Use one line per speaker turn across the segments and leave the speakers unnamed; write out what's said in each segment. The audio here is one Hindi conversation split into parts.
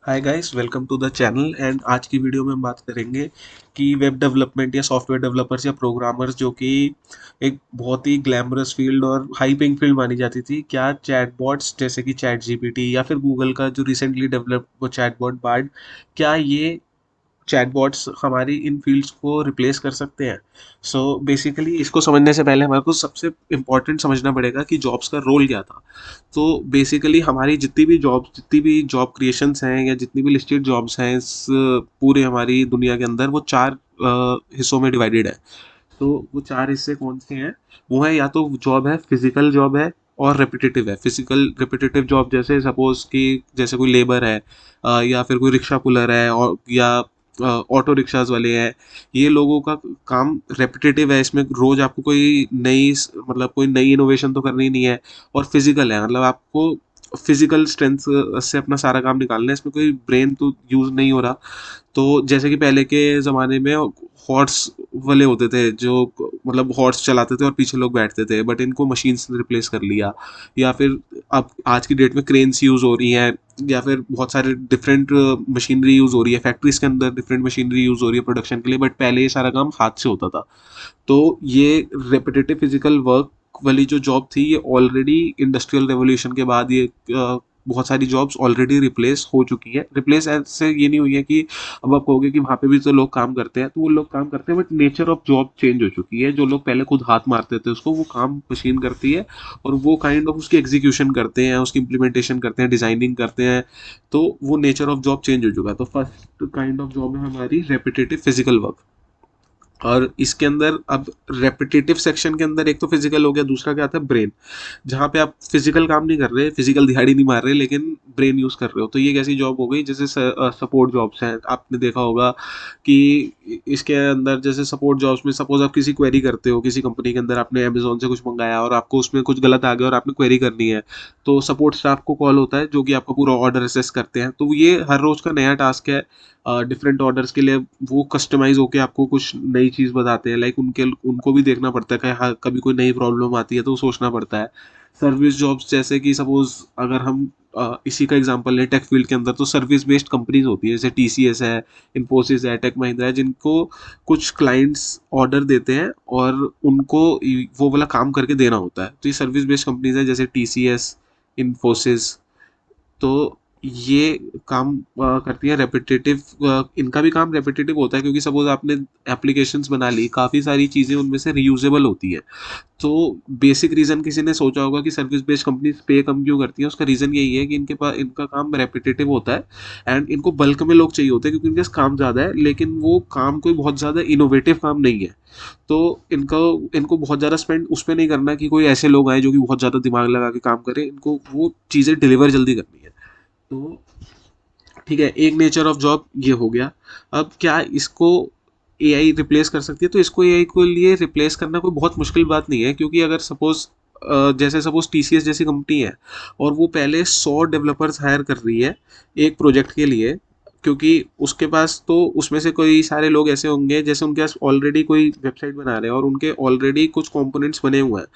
Hi guys, welcome to the channel. And आज की वीडियो में हम बात करेंगे कि वेब डेवलपमेंट या सॉफ्टवेयर डेवलपर्स या प्रोग्रामर्स, जो कि एक बहुत ही ग्लैमरस फील्ड और हाई पेइंग फील्ड मानी जाती थी, क्या चैटबॉट्स जैसे कि चैट जीपीटी या फिर गूगल का जो रिसेंटली डेवलप वो चैटबॉट बार्ड, क्या ये चैटबॉट्स हमारी इन फील्ड्स को रिप्लेस कर सकते हैं? सो बेसिकली इसको समझने से पहले हमारे को सबसे इम्पोर्टेंट समझना पड़ेगा कि जॉब्स का रोल क्या था। तो बेसिकली हमारी जितनी भी जॉब क्रिएशंस हैं या जितनी भी लिस्टेड जॉब्स हैं इस पूरे हमारी दुनिया के अंदर, वो चार हिस्सों में डिवाइडेड है। तो वो चार हिस्से कौन से हैं? वो है, या तो जॉब है, फिजिकल जॉब है और रेपिटेटिव है। फिजिकल रेपिटेटिव जॉब जैसे सपोज कि जैसे कोई लेबर है, या फिर कोई रिक्शा पुलर है, और या ऑटो रिक्शाज वाले हैं। ये लोगों का काम रेपिटेटिव है, इसमें रोज आपको कोई नई मतलब कोई नई इनोवेशन तो करनी नहीं है। और फिजिकल है, मतलब आपको फिजिकल स्ट्रेंथ से अपना सारा काम निकालना है, इसमें कोई ब्रेन तो यूज नहीं हो रहा। तो जैसे कि पहले के ज़माने में हॉर्स वाले होते थे, जो मतलब हॉर्स चलाते थे और पीछे लोग बैठते थे, बट इनको मशीन्स ने रिप्लेस कर लिया। या फिर अब आज की डेट में क्रेन्स यूज़ हो रही हैं, या फिर बहुत सारे डिफरेंट मशीनरी यूज़ हो रही है, फैक्ट्रीज के अंदर डिफरेंट मशीनरी यूज़ हो रही है प्रोडक्शन के लिए, बट पहले ये सारा काम हाथ से होता था। तो ये रेपिटेटिव फिजिकल वर्क वाली जो जॉब थी, ये ऑलरेडी इंडस्ट्रियल रेवोल्यूशन के बाद ये बहुत सारी जॉब्स ऑलरेडी रिप्लेस हो चुकी हैं। रिप्लेस ऐसे ये नहीं हुई है कि अब आप कहोगे कि वहाँ पे भी तो लोग काम करते हैं, तो वो लोग काम करते हैं, but nature of job change हो चुकी है। जो लोग पहले खुद हाथ मारते थे उसको, वो काम मशीन करती है, और वो काइंड ऑफ उसकी एग्जीक्यूशन करते हैं, उसकी इम्प्लीमेंटेशन करते हैं, डिजाइनिंग करते हैं। तो वो नेचर ऑफ जॉब चेंज हो चुका है। तो फर्स्ट काइंड ऑफ जॉब है हमारी रेपिटेटिव फिजिकल वर्क। और इसके अंदर अब रेपिटेटिव सेक्शन के अंदर एक तो फिजिकल हो गया, दूसरा क्या आता है, ब्रेन। जहाँ पे आप फिजिकल काम नहीं कर रहे, फिजिकल दिहाड़ी नहीं मार रहे, लेकिन ब्रेन यूज कर रहे हो। तो ये कैसी जॉब हो गई? जैसे सपोर्ट जॉब्स हैं, आपने देखा होगा कि इसके अंदर जैसे सपोर्ट जॉब्स में सपोज आप किसी क्वेरी करते हो, किसी कंपनी के अंदर आपने अमेजोन से कुछ मंगाया और आपको उसमें कुछ गलत आ गया और आपने क्वेरी करनी है। तो सपोर्ट स्टाफ को कॉल होता है, जो कि आपका पूरा ऑर्डर असेस करते हैं। तो ये हर रोज का नया टास्क है। डिफरेंट ऑर्डर्स के लिए वो कस्टमाइज होके आपको कुछ नई चीज़ बताते हैं। लाइक उनके उनको भी देखना पड़ता है कि हाँ, कभी कोई नई प्रॉब्लम आती है तो सोचना पड़ता है। सर्विस जॉब्स जैसे कि सपोज अगर हम इसी का एग्जांपल लें, टेक फील्ड के अंदर तो सर्विस बेस्ड कंपनीज होती है, जैसे टीसीएस है, इन्फोसिस है, टेक महिंद्रा है, जिनको कुछ क्लाइंट्स ऑर्डर देते हैं और उनको वो वाला काम करके देना होता है। तो ये सर्विस बेस्ड कंपनीज है, जैसे टीसीएस, इन्फोसिस। तो ये काम करती है रेपिटेटिव। इनका भी काम रेपिटेटिव होता है, क्योंकि सपोज आपने एप्लीकेशंस बना ली, काफ़ी सारी चीज़ें उनमें से रीयूजेबल होती है। तो बेसिक रीज़न किसी ने सोचा होगा कि सर्विस बेस्ड कंपनीज पे कम क्यों करती हैं, उसका रीज़न यही है कि इनके पास इनका काम रेपिटेटिव होता है। एंड इनको बल्क में लोग चाहिए होते हैं, क्योंकि इनके पास काम ज़्यादा है, लेकिन वो काम कोई बहुत ज़्यादा इनोवेटिव काम नहीं है। तो इनको इनको बहुत ज़्यादा स्पेंड उस पर नहीं करना कि कोई ऐसे लोग आए जो कि बहुत ज़्यादा दिमाग लगा के काम करें। इनको वो चीज़ें डिलीवर जल्दी करनी है। तो ठीक है, एक नेचर ऑफ जॉब ये हो गया। अब क्या इसको एआई रिप्लेस कर सकती है? तो इसको एआई को लिए रिप्लेस करना कोई बहुत मुश्किल बात नहीं है, क्योंकि अगर सपोज जैसे सपोज टीसीएस जैसी कंपनी है, और वो पहले 100 डेवलपर्स हायर कर रही है एक प्रोजेक्ट के लिए, क्योंकि उसके पास तो उसमें से कोई सारे लोग ऐसे होंगे जैसे उनके पास ऑलरेडी कोई वेबसाइट बना रहे हैं और उनके ऑलरेडी कुछ कंपोनेंट्स बने हुए हैं।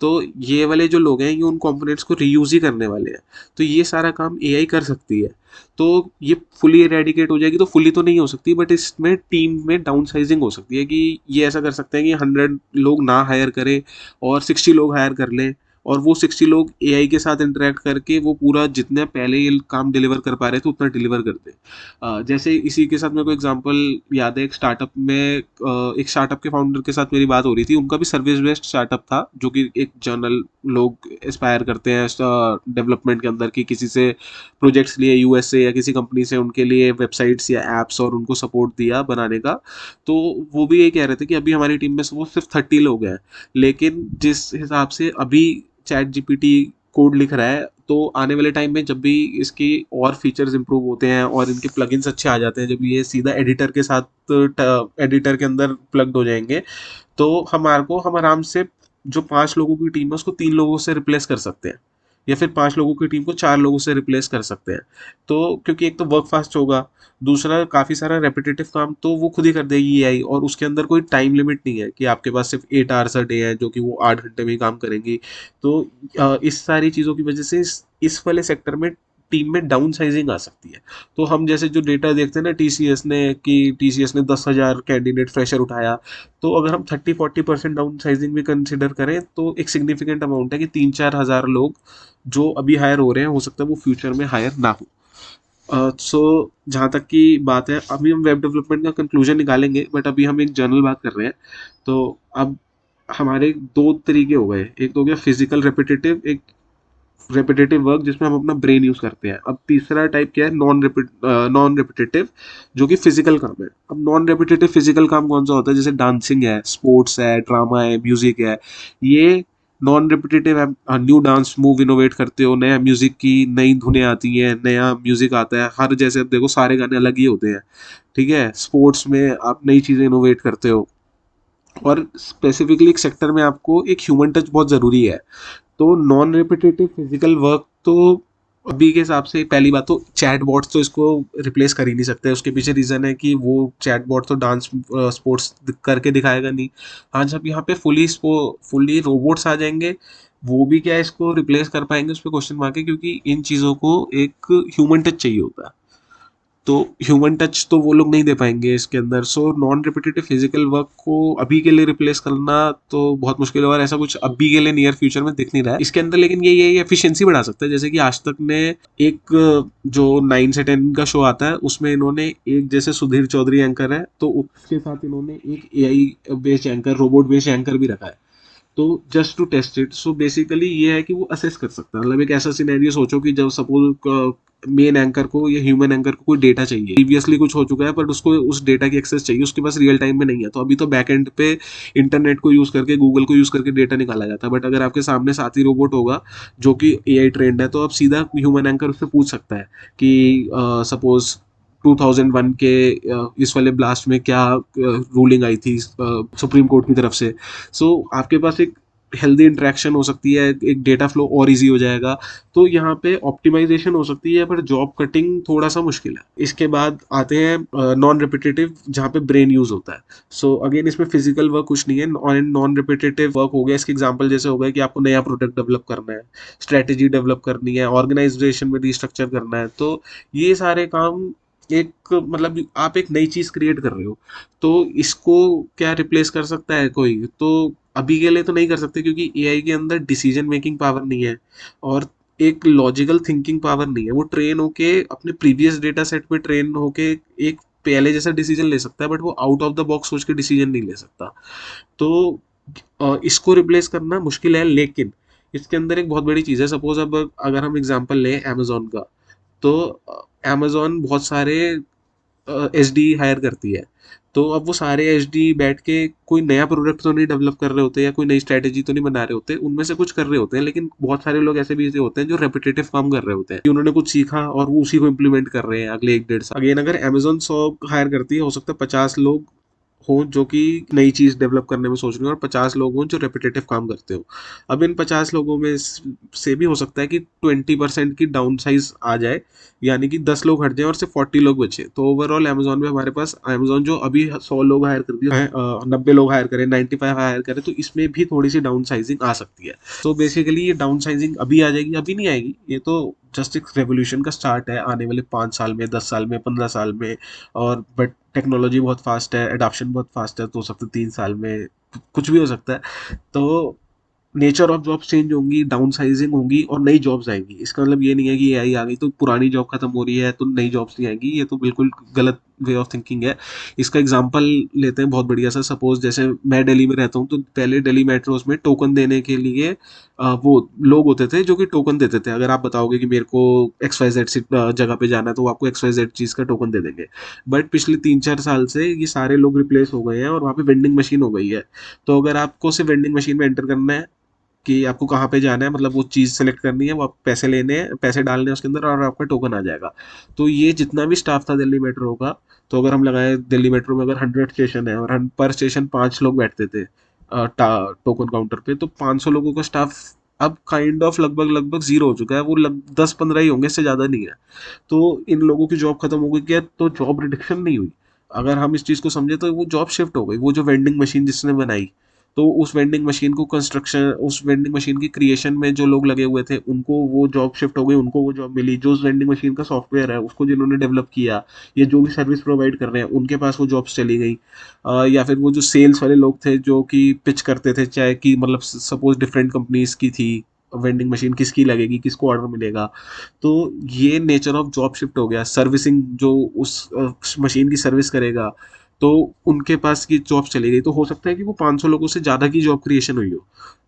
तो ये वाले जो लोग हैं, ये उन कंपोनेंट्स को रीयूज ही करने वाले हैं। तो ये सारा काम एआई कर सकती है। तो ये फुली इरेडिकेट हो जाएगी, तो फुली तो नहीं हो सकती, बट इसमें टीम में डाउन साइजिंग हो सकती है कि ये ऐसा कर सकते हैं कि 100 लोग ना हायर करें और 60 लोग हायर कर लें, और वो 60 लोग एआई के साथ इंटरेक्ट करके वो पूरा जितने पहले ये काम डिलीवर कर पा रहे थे उतना डिलीवर कर दें। जैसे इसी के साथ मेरे को एग्जांपल याद है, एक स्टार्टअप में एक स्टार्टअप के फाउंडर के साथ मेरी बात हो रही थी। उनका भी सर्विस बेस्ड स्टार्टअप था, जो कि एक जनरल लोग एस्पायर करते हैं डेवलपमेंट के अंदर, कि किसी से प्रोजेक्ट्स लिए यूएस से या किसी कंपनी से, उनके लिए वेबसाइट्स या एप्स और उनको सपोर्ट दिया बनाने का। तो वो भी ये कह रहे थे कि अभी हमारी टीम में वो सिर्फ 30 लोग हैं, लेकिन जिस हिसाब से अभी चैट जीपीटी कोड लिख रहा है, तो आने वाले टाइम में जब भी इसकी और फीचर्स इंप्रूव होते हैं और इनके प्लगइन्स अच्छे आ जाते हैं, जब ये सीधा एडिटर के साथ एडिटर के अंदर प्लग्ड हो जाएंगे, तो हम आराम से जो 5 लोगों की टीम है उसको 3 लोगों से रिप्लेस कर सकते हैं, या फिर 5 लोगों की टीम को 4 लोगों से रिप्लेस कर सकते हैं। तो क्योंकि एक तो वर्क फास्ट होगा, दूसरा काफ़ी सारा रेपिटेटिव काम तो वो खुद ही कर देगी एआई, और उसके अंदर कोई टाइम लिमिट नहीं है कि आपके पास सिर्फ 8 आवर्स अ डे है, जो कि वो 8 घंटे में ही काम करेंगी। तो इस सारी चीज़ों की वजह से इस वाले सेक्टर में टीम में डाउन साइजिंग आ सकती है। तो हम जैसे जो डेटा देखते हैं ना टीसीएस ने 10,000 कैंडिडेट फ्रेशर उठाया, तो अगर हम 30-40% डाउन साइजिंग भी कंसिडर करें तो एक सिग्निफिकेंट अमाउंट है कि 3-4 हज़ार लोग जो अभी हायर हो रहे हैं, हो सकता है वो फ्यूचर में हायर ना हो। सो जहाँ तक की बात है, अभी हम वेब डेवलपमेंट का कंक्लूजन निकालेंगे, बट अभी हम एक जनरल बात कर रहे हैं। तो अब हमारे दो तरीके हो गए, एक तो हो गया फिजिकल रेपिटेटिव, एक रेपिटेटिव वर्क जिसमें हम अपना ब्रेन यूज करते हैं। अब तीसरा टाइप क्या है, नॉन रेपिटेटिव, जो कि फिजिकल काम है। अब नॉन रेपिटेटिव फिजिकल काम कौन सा होता है, जैसे डांसिंग है, स्पोर्ट्स है, ड्रामा है, म्यूजिक है। ये नॉन रिपीटेटिव है। न्यू डांस मूव इनोवेट करते हो, नया म्यूजिक की नई धुनें आती हैं, नया म्यूजिक आता है हर, जैसे अब देखो सारे गाने अलग ही होते हैं, ठीक है। स्पोर्ट्स में आप नई चीजें इनोवेट करते हो, और स्पेसिफिकली एक सेक्टर में आपको एक ह्यूमन टच बहुत जरूरी है। तो नॉन रिपीटेटिव फिजिकल वर्क तो अभी के हिसाब से, पहली बात तो चैट बॉट्स तो इसको रिप्लेस कर ही नहीं सकते। उसके पीछे रीजन है कि वो चैट बॉट तो डांस स्पोर्ट्स करके दिखाएगा नहीं। हाँ, जब यहाँ पे फुली रोबोट्स आ जाएंगे, वो भी क्या इसको रिप्लेस कर पाएंगे, उस पर क्वेश्चन मार्क है, क्योंकि इन चीज़ों को एक ह्यूमन टच चाहिए होता है। तो ह्यूमन टच तो वो लोग नहीं दे पाएंगे इसके अंदर। So non repetitive physical work को अभी के लिए रिप्लेस करना तो बहुत मुश्किल है, और ऐसा कुछ अभी के लिए नियर फ्यूचर में दिख नहीं रहा है इसके अंदर। लेकिन ये एफिशिएंसी बढ़ा सकता है। जैसे कि आज तक ने एक जो 9 से 10 का शो आता है, उसमें इन्होंने एक, जैसे सुधीर चौधरी एंकर है, तो उसके साथ इन्होंने एक AI based anchor, robot based anchor भी रखा है, तो just to test it. So basically ये है कि वो असेस कर सकता है। मतलब एक ऐसा सिनेरियो सोचो कि जब सपोज मेन एंकर को या ह्यूमन एंकर को कोई डेटा चाहिए, प्रीवियसली कुछ हो चुका है, बट उसको उस डेटा की एक्सेस चाहिए, उसके पास रियल टाइम में नहीं है। तो अभी तो बैक एंड पे इंटरनेट को यूज करके, गूगल को यूज करके डेटा निकाला जाता है, बट अगर आपके सामने साथी रोबोट होगा जो कि एआई ट्रेंड है, तो अब सीधा ह्यूमन एंकर उससे पूछ सकता है कि सपोज 2001 के इस वाले ब्लास्ट में क्या रूलिंग आई थी सुप्रीम कोर्ट की तरफ से। सो आपके पास एक हेल्दी इंटरेक्शन हो सकती है, एक डेटा फ्लो और इजी हो जाएगा। तो यहाँ पे ऑप्टिमाइजेशन हो सकती है, पर जॉब कटिंग थोड़ा सा मुश्किल है। इसके बाद आते हैं नॉन रिपीटेटिव, जहाँ पे ब्रेन यूज होता है। सो अगेन इसमें फिजिकल वर्क कुछ नहीं है, नॉन रिपीटेटिव वर्क हो गया। इसके एग्जांपल जैसे हो गया कि आपको नया प्रोडक्ट डेवलप करना है, स्ट्रेटेजी डेवलप करनी है, ऑर्गेनाइजेशन में रिस्ट्रक्चर करना है। तो ये सारे काम एक, मतलब आप एक नई चीज क्रिएट कर रहे हो, तो इसको क्या रिप्लेस कर सकता है कोई? तो अभी के लिए तो नहीं कर सकते, क्योंकि एआई के अंदर डिसीजन मेकिंग पावर नहीं है, और एक लॉजिकल थिंकिंग पावर नहीं है। वो ट्रेन होके अपने प्रीवियस डेटा सेट पे ट्रेन होके एक पहले जैसा डिसीजन ले सकता है, बट वो आउट ऑफ द बॉक्स सोच के डिसीजन नहीं ले सकता। तो इसको रिप्लेस करना मुश्किल है। लेकिन इसके अंदर एक बहुत बड़ी चीज़ है। सपोज अब अगर हम एग्जांपल लें अमेजोन का, तो अमेजोन बहुत सारे एच डी हायर करती है। तो अब वो सारे एच डी बैठ के कोई नया प्रोडक्ट तो नहीं डेवलप कर रहे होते, या कोई नई स्ट्रैटेजी तो नहीं बना रहे होते, उनमें से कुछ कर रहे होते हैं। लेकिन बहुत सारे लोग ऐसे भी ऐसे होते हैं जो रेपिटेटिव काम कर रहे होते हैं, कि उन्होंने कुछ सीखा और वो उसी को इम्प्लीमेंट कर रहे हैं अगले 1-1.5 साल। अगेन अगर अमेजोन 100 हायर करती है, हो सकता है 50 लोग हों जो कि नई चीज डेवलप करने में सोच रहे हो, और 50 लोग हों जो रेपिटेटिव काम करते हो। अब इन 50 लोगों में से भी हो सकता है कि 20% की डाउन साइज आ जाए, यानी कि 10 लोग हट जाएं और सिर्फ 40 लोग बचे। तो ओवरऑल अमेजोन में हमारे पास, अमेजोन जो अभी 100 लोग हायर करती है, 90 लोग हायर करें, 95 हायर करें, तो इसमें भी थोड़ी सी डाउन साइजिंग आ सकती है। तो बेसिकली ये डाउन साइजिंग अभी आ जाएगी, अभी नहीं आएगी। ये तो जस्ट एक रेवोल्यूशन का स्टार्ट है, आने वाले 5 साल में, 10 साल में, 15 साल में। और बट टेक्नोलॉजी बहुत फास्ट है, एडाप्शन बहुत फास्ट है, तो हो सकता है 3 साल में कुछ भी हो सकता है। तो नेचर ऑफ जॉब्स चेंज होंगी, डाउन साइजिंग होंगी, और नई जॉब्स आएंगी। इसका मतलब ये नहीं है कि एआई आ गई तो पुरानी जॉब खत्म हो रही है तो नई जॉब्स नहीं आएंगी। ये तो बिल्कुल गलत वे ऑफ थिंकिंग है। इसका एग्जांपल लेते हैं बहुत बढ़िया सा। सपोज जैसे मैं दिल्ली में रहता हूँ, तो पहले दिल्ली मेट्रोस में टोकन देने के लिए वो लोग होते थे जो कि टोकन देते थे। अगर आप बताओगे कि मेरे को XYZ जगह पे जाना है, तो वो आपको XYZ चीज़ का टोकन दे देंगे। बट पिछले 3-4 साल से ये सारे लोग रिप्लेस हो गए हैं, और वहाँ पे वेंडिंग मशीन हो गई है। तो अगर आपको सिर्फ वेंडिंग मशीन में एंटर करना है कि आपको कहाँ पे जाना है, मतलब वो चीज़ सेलेक्ट करनी है, वो आप पैसे लेने हैं, पैसे डालने हैं उसके अंदर, और आपका टोकन आ जाएगा। तो ये जितना भी स्टाफ था दिल्ली मेट्रो का, तो अगर हम लगाए दिल्ली मेट्रो में अगर 100 स्टेशन है, और हम पर स्टेशन 5 लोग बैठते थे टोकन काउंटर पे, तो 500 लोगों का स्टाफ अब काइंड ऑफ लगभग लगभग जीरो हो चुका है। वो 10-15 ही होंगे, इससे ज़्यादा नहीं है। तो इन लोगों की जॉब खत्म हो गई क्या? तो जॉब रिडक्शन नहीं हुई। अगर हम इस चीज़ को समझे, तो वो जॉब शिफ्ट हो गई। वो जो वेंडिंग मशीन जिसने बनाई, तो उस वेंडिंग मशीन को कंस्ट्रक्शन, उस वेंडिंग मशीन की क्रिएशन में जो लोग लगे हुए थे उनको वो जॉब शिफ्ट हो गई, उनको वो जॉब मिली। जो उस वेंडिंग मशीन का सॉफ्टवेयर है उसको जिन्होंने डेवलप किया या जो भी सर्विस प्रोवाइड कर रहे हैं उनके पास वो जॉब्स चली गई। या फिर वो जो सेल्स वाले लोग थे जो कि पिच करते थे, चाहे कि मतलब सपोज डिफरेंट कंपनीज की थी वेंडिंग मशीन, किसकी लगेगी, किसको ऑर्डर मिलेगा, तो ये नेचर ऑफ जॉब शिफ्ट हो गया। सर्विसिंग जो उस मशीन की सर्विस करेगा, तो उनके पास की जॉब चली गई। तो हो सकता है कि वो 500 लोगों से ज़्यादा की जॉब क्रिएशन हुई हो।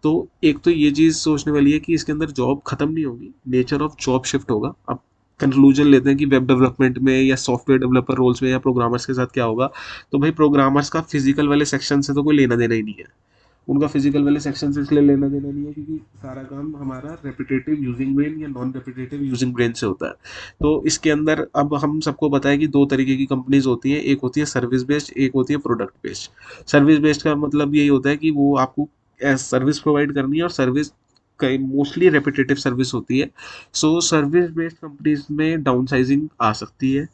तो एक तो ये चीज़ सोचने वाली है कि इसके अंदर जॉब खत्म नहीं होगी, नेचर ऑफ जॉब शिफ्ट होगा। अब कंक्लूजन लेते हैं कि वेब डेवलपमेंट में या सॉफ्टवेयर डेवलपर रोल्स में या प्रोग्रामर्स के साथ क्या होगा। तो भाई प्रोग्रामर्स का फिजिकल वाले सेक्शन से तो कोई लेना देना ही नहीं है। उनका फिजिकल वाले सेक्शन से इसलिए लेना देना नहीं है क्योंकि सारा काम हमारा रेपिटेटिव यूजिंग ब्रेन या नॉन रेपिटेटिव यूजिंग ब्रेन से होता है। तो इसके अंदर अब हम सबको पता है कि दो तरीके की कंपनीज होती हैं, एक होती है सर्विस बेस्ड, एक होती है प्रोडक्ट बेस्ड। सर्विस बेस्ड का मतलब यही होता है कि वो आपको सर्विस प्रोवाइड करनी है, और सर्विस कई मोस्टली रेपिटेटिव सर्विस होती है। सो सर्विस बेस्ड कंपनीज में डाउन साइजिंग आ सकती है।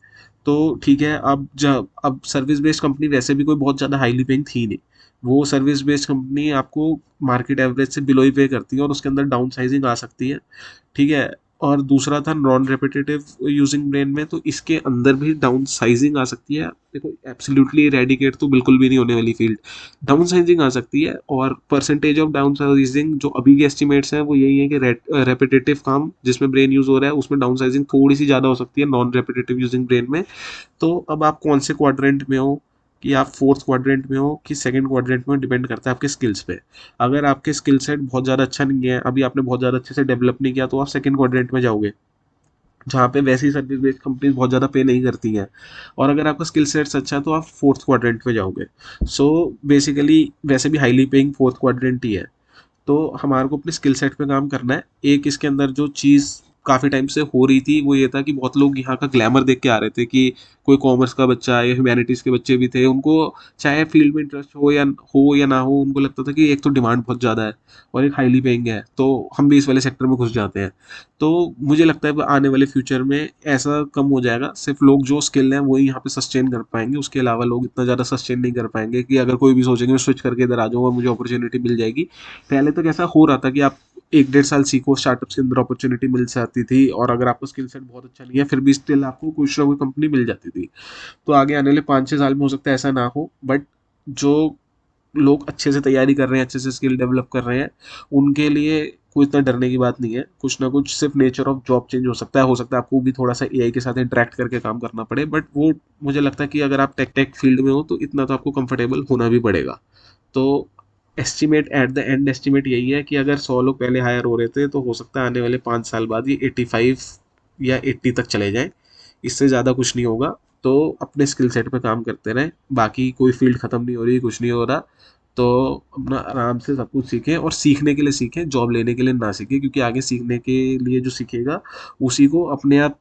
तो ठीक है, अब सर्विस बेस्ड कंपनी वैसे भी कोई बहुत ज़्यादा हाईली पेइंग थी नहीं। वो सर्विस बेस्ड कंपनी आपको मार्केट एवरेज से बिलो ही पे करती है और उसके अंदर डाउन साइजिंग आ सकती है। ठीक है। और दूसरा था नॉन रेपिटेटिव यूजिंग ब्रेन में, तो इसके अंदर भी डाउन साइजिंग आ सकती है। देखो एब्सोल्युटली रेडिकेट तो बिल्कुल भी नहीं होने वाली फील्ड, डाउन साइजिंग आ सकती है। और परसेंटेज ऑफ डाउन साइजिंग जो अभी के एस्टिमेट्स हैं वो यही है कि रेपिटेटिव काम जिसमें ब्रेन यूज हो रहा है उसमें डाउन साइजिंग थोड़ी सी ज़्यादा हो सकती है नॉन रेपिटेटिव यूजिंग ब्रेन में। तो अब आप कौन से क्वाड्रेंट में हो, कि आप फोर्थ क्वाड्रेंट में हो कि सेकंड क्वाड्रेंट में, डिपेंड करता है आपके स्किल्स पे। अगर आपके स्किल सेट बहुत ज़्यादा अच्छा नहीं है, अभी आपने बहुत ज़्यादा अच्छे से डेवलप नहीं किया, तो आप सेकंड क्वाड्रेंट में जाओगे जहाँ पे वैसी सर्विस बेस्ड कंपनीज बहुत ज़्यादा पे नहीं करती हैं। और अगर आपका स्किल सेट्स अच्छा है तो आप फोर्थ क्वाड्रेंट में जाओगे। सो बेसिकली वैसे भी हाईली पेइंग फोर्थ क्वाड्रेंट ही है। तो हमारे को अपने स्किल सेट पे काम करना है। एक इसके अंदर जो चीज़ काफ़ी टाइम से हो रही थी वो ये था कि बहुत लोग यहाँ का ग्लैमर देख के आ रहे थे कि कोई कॉमर्स का बच्चा या ह्यूमैनिटीज़ के बच्चे भी थे, उनको चाहे फील्ड में इंटरेस्ट हो या ना हो, उनको लगता था कि एक तो डिमांड बहुत ज़्यादा है और एक हाईली पेइंग है, तो हम भी इस वाले सेक्टर में घुस जाते हैं। तो मुझे लगता है आने वाले फ्यूचर में ऐसा कम हो जाएगा, सिर्फ लोग जो स्किल हैं वही यहाँ पे सस्टेन कर पाएंगे, उसके अलावा लोग इतना ज़्यादा सस्टेन नहीं कर पाएंगे कि अगर कोई भी सोचेंगे मैं स्विच करके इधर आ जाऊँगा मुझे अपॉर्चुनिटी मिल जाएगी। पहले तक ऐसा हो रहा था कि आप 1 डेढ़ साल सीखो, स्टार्टअप्स के अंदर अपॉर्चुनिटी मिल जाती थी, और अगर आपका स्किल सेट बहुत अच्छा नहीं है फिर भी स्टिल आपको कुछ ना कोई कंपनी मिल जाती थी। तो आगे आने वाले 5 6 साल में हो सकता है ऐसा ना हो, बट जो लोग अच्छे से तैयारी कर रहे हैं, अच्छे से स्किल डेवलप कर रहे हैं, उनके लिए कोई इतना डरने की बात नहीं है। कुछ ना कुछ सिर्फ नेचर ऑफ जॉब चेंज हो सकता है आपको भी थोड़ा सा एआई के साथ इंटरेक्ट करके काम करना पड़े, बट वो मुझे लगता है कि अगर आप टेक टेक फील्ड में हो तो इतना तो आपको कंफर्टेबल होना भी पड़ेगा। तो estimate at the end estimate यही है कि अगर 100 लोग पहले हायर हो रहे थे तो हो सकता है आने वाले 5 साल बाद ये 85 या 80 तक चले जाएं। इससे ज़्यादा कुछ नहीं होगा। तो अपने स्किल सेट पे काम करते रहें, बाकी कोई फील्ड ख़त्म नहीं हो रही, कुछ नहीं हो रहा। तो अपना आराम से सब कुछ सीखें, और सीखने के लिए सीखें, जॉब लेने के लिए ना सीखें, क्योंकि आगे सीखने के लिए जो सीखेगा उसी को अपने आप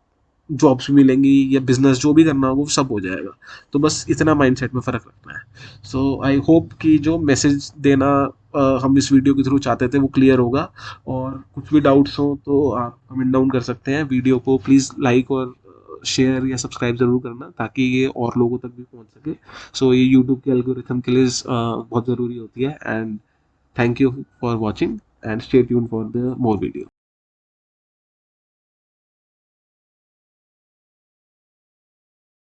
जॉब्स मिलेंगी या बिजनेस जो भी करना होगा वो सब हो जाएगा। तो बस इतना माइंडसेट में फ़र्क रखना है। सो आई होप कि जो मैसेज देना हम इस वीडियो के थ्रू चाहते थे वो क्लियर होगा। और कुछ भी डाउट्स हो तो आप कमेंट डाउन कर सकते हैं। वीडियो को प्लीज़ लाइक और शेयर या सब्सक्राइब ज़रूर करना ताकि ये और लोगों तक भी पहुंच सके। सो ये यूट्यूब के एल्गोरिथम के लिए बहुत ज़रूरी होती है। And thank you for watching and stay tune for the more video.